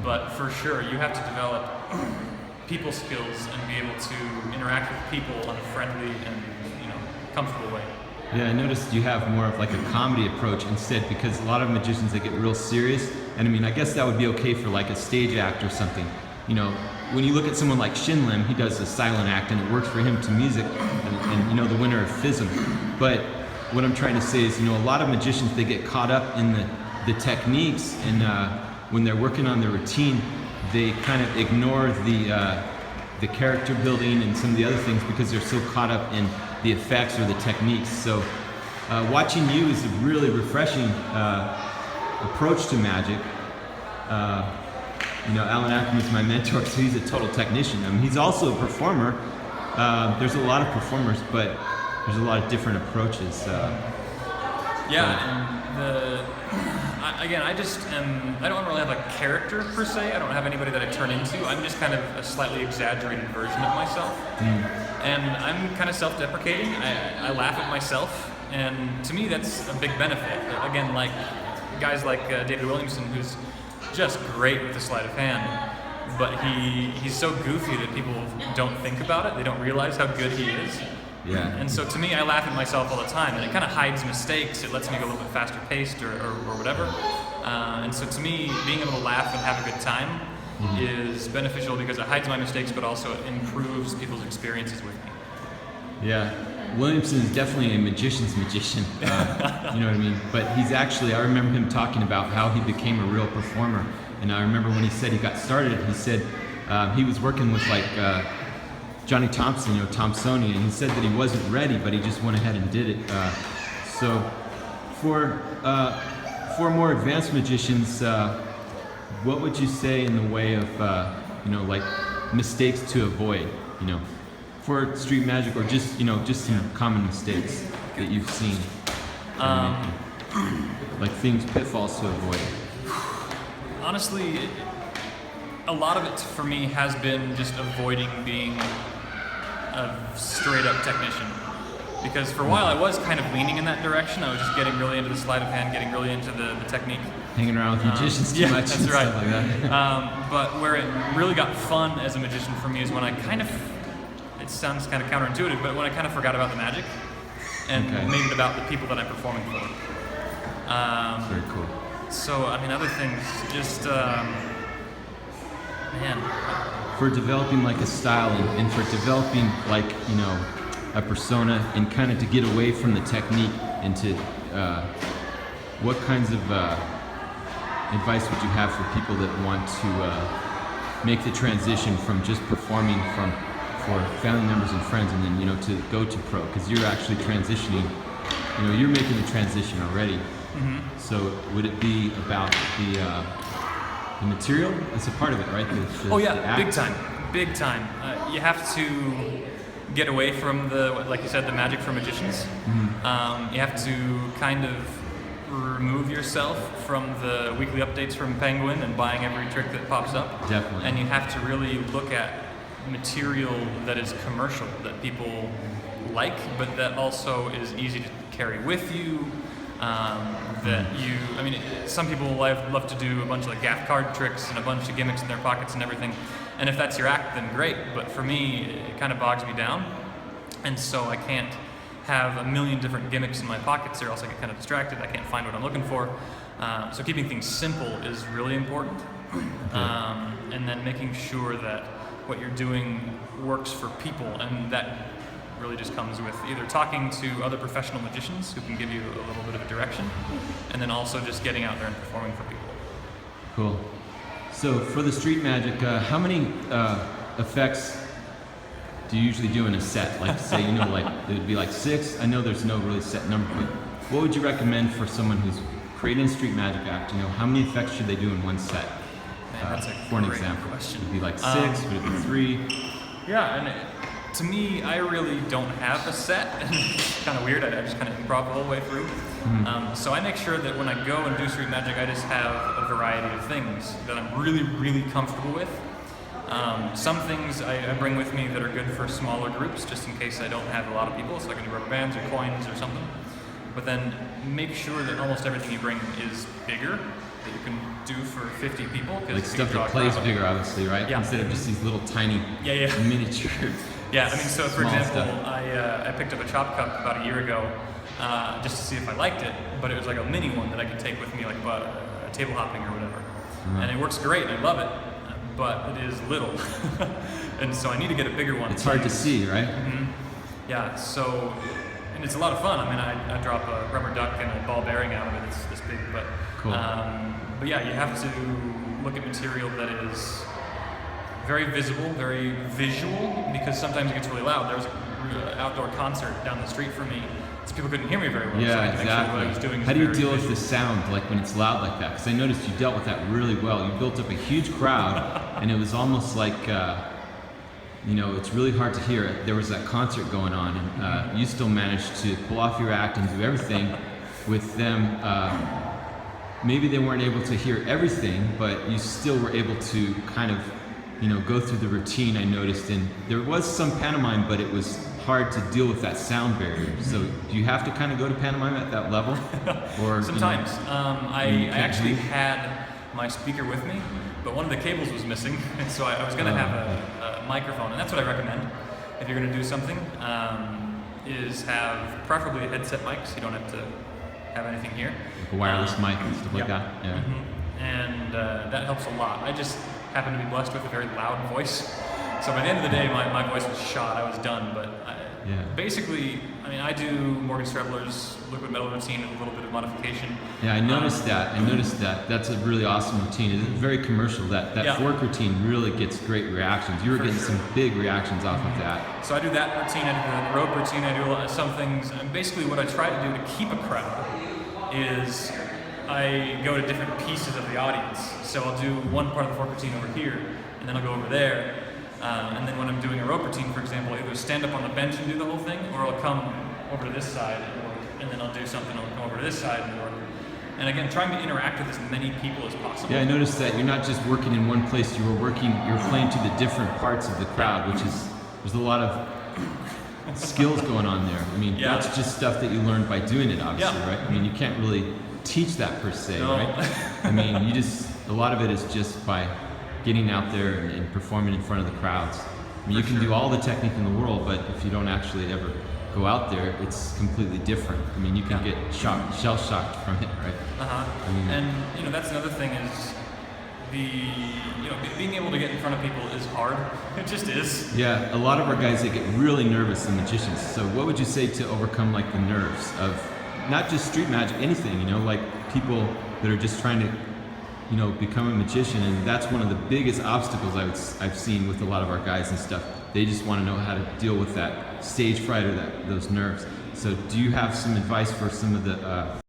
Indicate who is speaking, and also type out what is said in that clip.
Speaker 1: but for sure you have to develop people skills and be able to interact with people on a friendly and comfortable way.
Speaker 2: Yeah, I noticed you have more of like a comedy approach instead, because a lot of magicians, they get real serious, and I mean, I guess that would be okay for like a stage act or something. When you look at someone like Shin Lim, he does a silent act and it works for him to music, and the winner of FISM. But what I'm trying to say is, a lot of magicians, they get caught up in the techniques, and when they're working on their routine, they kind of ignore the character building and some of the other things because they're so caught up in the effects or the techniques. So watching you is a really refreshing approach to magic. Allan Ackerman is my mentor, so he's a total technician. I mean, he's also a performer. There's a lot of performers, but there's a lot of different approaches.
Speaker 1: I don't really have a character per se. I don't have anybody that I turn into. I'm just kind of a slightly exaggerated version of myself. And I'm kind of self-deprecating. I laugh at myself, and to me that's a big benefit. Again, like guys like David Williamson, who's just great with the sleight of hand, but he's so goofy that people don't think about it. They don't realize how good he is.
Speaker 2: Yeah.
Speaker 1: And so to me, I laugh at myself all the time, and it kind of hides mistakes. It lets me go a little bit faster paced or whatever. And so to me, being able to laugh and have a good time is beneficial because it hides my mistakes, but also it improves people's experiences with me.
Speaker 2: Yeah. Williamson is definitely a magician's magician, you know what I mean? But he's actually, I remember him talking about how he became a real performer. And I remember when he said he got started, he said he was working with like Johnny Thompson, Thompsonian, and he said that he wasn't ready, but he just went ahead and did it. So for more advanced magicians, what would you say in the way of, like mistakes to avoid, for street magic, or just some common mistakes that you've seen? Like pitfalls to avoid.
Speaker 1: Honestly, a lot of it for me has been just avoiding being a straight-up technician. Because for a while I was kind of leaning in that direction. I was just getting really into the sleight of hand, getting really into the technique.
Speaker 2: Hanging around with magicians too much.
Speaker 1: That's right.
Speaker 2: Stuff like that.
Speaker 1: But where it really got fun as a magician for me is when I kind of, it sounds kind of counterintuitive, but when I kind of forgot about the magic and made it about the people that I'm performing for.
Speaker 2: Very cool.
Speaker 1: So, I mean, other things, just,
Speaker 2: for developing like a style and for developing like, a persona, and kind of to get away from the technique into what kinds of advice would you have for people that want to make the transition from just performing for family members and friends, and then, to go to pro? Because you're actually transitioning, you're making the transition already. So would it be about the material? It's a part of it, right? The act?
Speaker 1: Big time. You have to get away from like you said, the magic for magicians. You have to kind of remove yourself from the weekly updates from Penguin and buying every trick that pops up.
Speaker 2: Definitely.
Speaker 1: And you have to really look at material that is commercial, that people like, but that also is easy to carry with you. Some people love to do a bunch of like gaff card tricks and a bunch of gimmicks in their pockets and everything. And if that's your act, then great. But for me, it kind of bogs me down. And so I can't have a million different gimmicks in my pockets, or else I get kind of distracted. I can't find what I'm looking for. So keeping things simple is really important. And then making sure that what you're doing works for people, and that really just comes with either talking to other professional magicians who can give you a little bit of a direction, and then also just getting out there and performing for people.
Speaker 2: Cool. So for the street magic, how many effects do you usually do in a set? Like say, like it would be like 6. I know there's no really set number, but what would you recommend for someone who's creating a street magic act? How many effects should they do in one set?
Speaker 1: That's a
Speaker 2: for an
Speaker 1: great
Speaker 2: example.
Speaker 1: question.
Speaker 2: Would it be like 6? Would it be 3?
Speaker 1: Yeah, and to me, I really don't have a set, and it's kind of weird. I just kind of improv the whole way through. So I make sure that when I go and do street magic, I just have a variety of things that I'm really, really comfortable with. Some things I bring with me that are good for smaller groups, just in case I don't have a lot of people, so I can do rubber bands or coins or something. but then make sure that almost everything you bring is bigger, that you can do for 50 people.
Speaker 2: Like stuff that plays bigger, obviously, right?
Speaker 1: Yeah.
Speaker 2: Instead of just these little tiny miniature.
Speaker 1: Yeah, I mean, so for
Speaker 2: small
Speaker 1: example,
Speaker 2: stuff.
Speaker 1: I picked up a chop cup about a year ago just to see if I liked it, but it was like a mini one that I could take with me, like table hopping or whatever. And it works great, and I love it, but it is little. And so I need to get a bigger one.
Speaker 2: It's hard to see, right?
Speaker 1: Yeah, so, and it's a lot of fun. I mean, I drop a rubber duck and a ball bearing out of it. It's this big, but
Speaker 2: cool.
Speaker 1: But yeah, you have to look at material that is very visible, very visual, because sometimes it gets really loud. There was an outdoor concert down the street from me, so people couldn't hear me very well.
Speaker 2: Yeah,
Speaker 1: so I had to make sure
Speaker 2: exactly.
Speaker 1: what I was doing
Speaker 2: How do you
Speaker 1: very
Speaker 2: deal with
Speaker 1: visual.
Speaker 2: the sound, like when it's loud like that? Because I noticed you dealt with that really well. You built up a huge crowd, and it was almost like, you know, it's really hard to hear. There was that concert going on, and you still managed to pull off your act and do everything with them. Maybe they weren't able to hear everything, but you still were able to kind of, you know, go through the routine, I noticed. And there was some pantomime, but it was hard to deal with that sound barrier. So do you have to kind of go to pantomime at that level? Or
Speaker 1: sometimes.
Speaker 2: You know,
Speaker 1: I actually had my speaker with me, but one of the cables was missing, and so I was going to have a microphone, and that's what I recommend if you're going to do something, is have preferably a headset mic, so you don't have to have anything here.
Speaker 2: like a wireless mic and stuff like that? Yeah.
Speaker 1: And that helps a lot. I just happen to be blessed with a very loud voice, so by the end of the day, my voice was shot. I was done, but basically, I mean, I do Morgan Strebler's liquid metal routine with a little bit of modification.
Speaker 2: Yeah, I noticed that. That's a really awesome routine. It's very commercial. That fork routine really gets great reactions. You were getting some big reactions off of that.
Speaker 1: So I do that routine, I do the rope routine, I do some things, and basically what I try to do to keep a crowd is I go to different pieces of the audience. So I'll do one part of the fork routine over here, and then I'll go over there. And then when I'm doing a rope routine, for example, I'll either stand up on the bench and do the whole thing, or I'll come over to this side and work, and then I'll do something, I'll come over to this side and work. And again, trying to interact with as many people as possible.
Speaker 2: Yeah, I noticed that you're not just working in one place, you're playing to the different parts of the crowd, which is, there's a lot of skills going on there. I mean, that's just stuff that you learned by doing it, obviously, right? I mean, you can't really teach that per se, right? I mean, a lot of it is just by getting out there and performing in front of the crowds. I mean, you can do all the technique in the world, but if you don't actually ever go out there, it's completely different. I mean, you can get shell-shocked from it, right?
Speaker 1: I mean, and, you know, that's another thing is being able to get in front of people is hard. It just is.
Speaker 2: Yeah, a lot of our guys, they get really nervous, the magicians. So what would you say to overcome, like, the nerves of not just street magic, anything, you know, like people that are just trying to, you know, become a magician, and that's one of the biggest obstacles I've seen with a lot of our guys and stuff. They just want to know how to deal with that stage fright or those nerves. So do you have some advice for some of the